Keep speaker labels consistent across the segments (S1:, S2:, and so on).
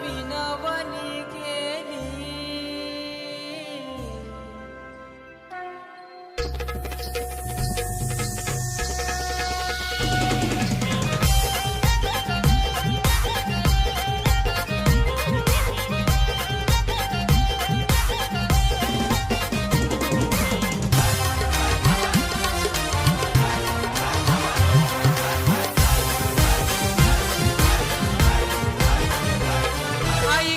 S1: विनवणी केली. आई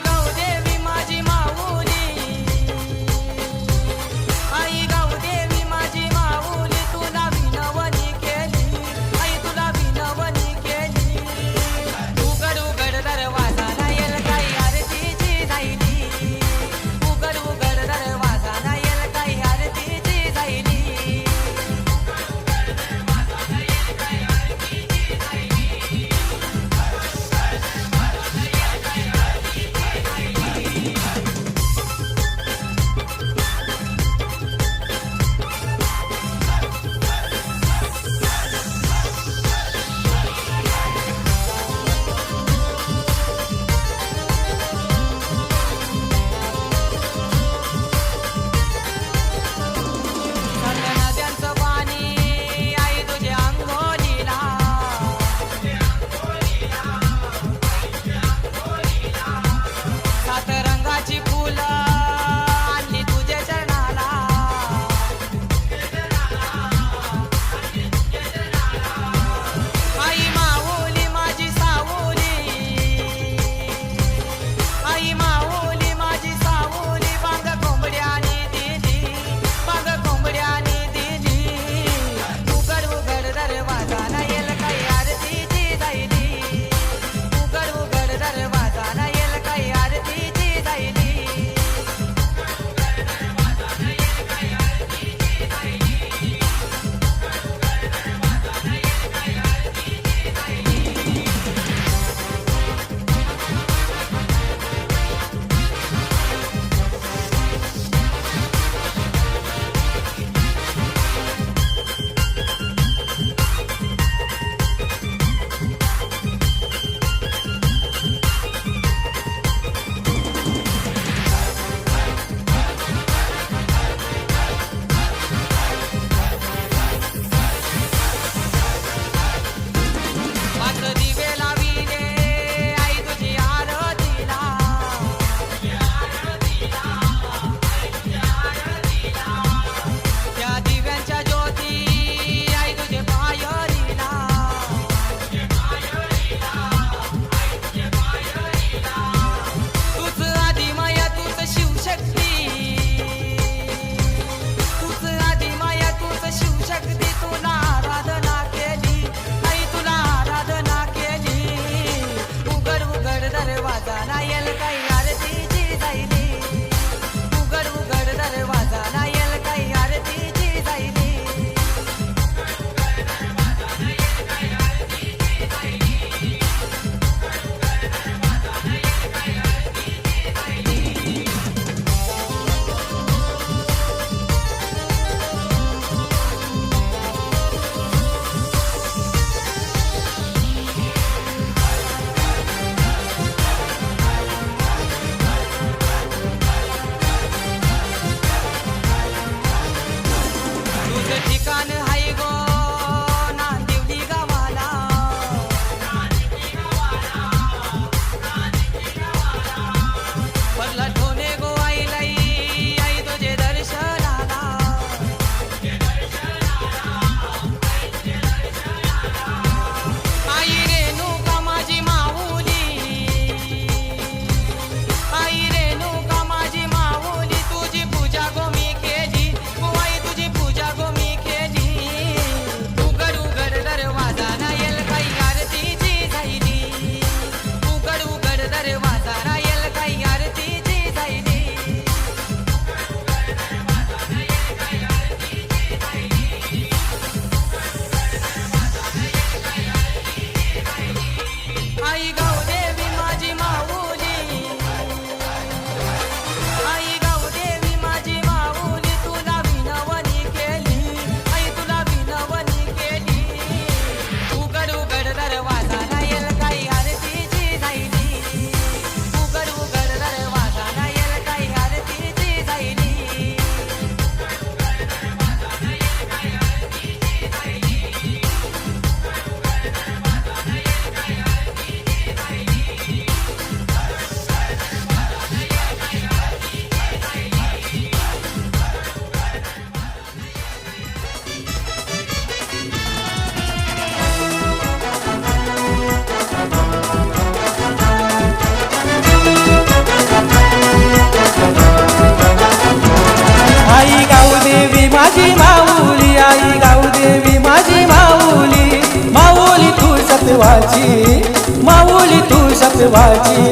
S1: माझी माऊली आई गावदेवी माझी माऊली माऊली तू सत्वाची माऊली तू सत्वाची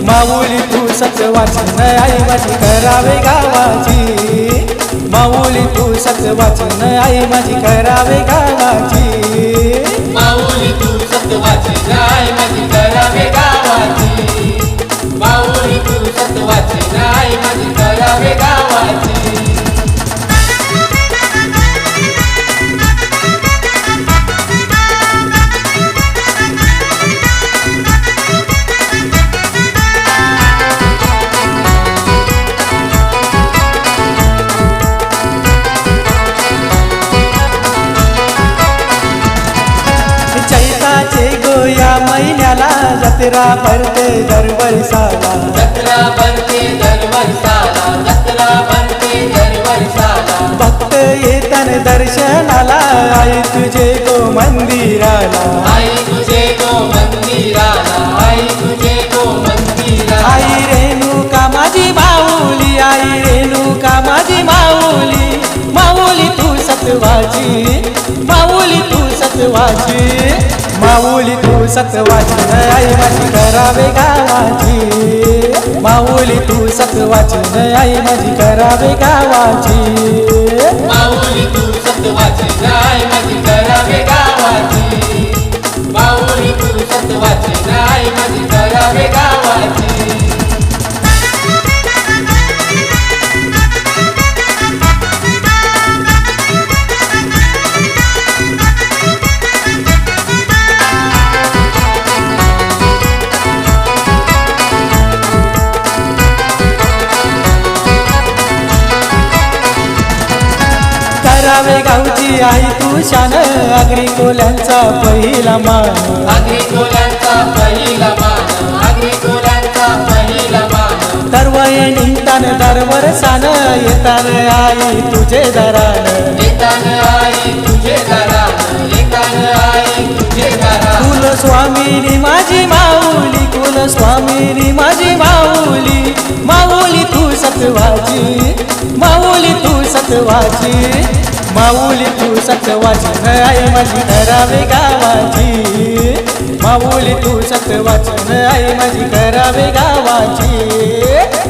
S1: माऊली तू सत्वाची आई माझी करावे गावाची माऊली तू सत्वाची आई माझी करावे गावाची
S2: माऊली तू सत्वाची आई माझी करावे गावाची माऊली तू सत्वाची आई माझी करावे गावाची
S1: चैताचे गोया महिन्याला जत्रा भरते दरवर्षाला
S2: जत्रा भरते दरवर्षाला जत्रा भरते दरवर्षाला
S1: भक्त येतन दर्शनाला आई तुझे गो मंदिराला
S2: आई तुझे गो मंदिराला आई तुझे गो मंदिराला
S1: आई रेणुका माझी माऊली आई रेणुका माझी माऊली माऊली तू सत्वाची माऊली तू सत्वाची माऊली तू सत्वाची आई माझी करावे गावाची माऊली तू सत्वाची आई माझी करावे गावाची
S2: माऊली तू सत्वाची आई माझी करावे गावाची माऊली तू सत्वाची आई माझी करावे गावाची
S1: करावे गावची आई तू शान आगरी कोल्यांचा पहिला मान
S2: आगरी कोल्यांचा पहिला मान आगरी कोल्यांचा पहिला मान
S1: दरवय निघतान दरवर्षान येतान आई तुझे दरान
S2: येतान आई तुझे दरान येतान आई तुझे दरान
S1: कुलस्वामिनी माझी माऊली कुलस्वामिनी माझी माऊली माऊली तू सत्वाची माऊली तू सत्वाची माऊली तू सत्वाची आई माझी करावे गावाची माऊली तू सत्वाची आई माझी करावे गावाची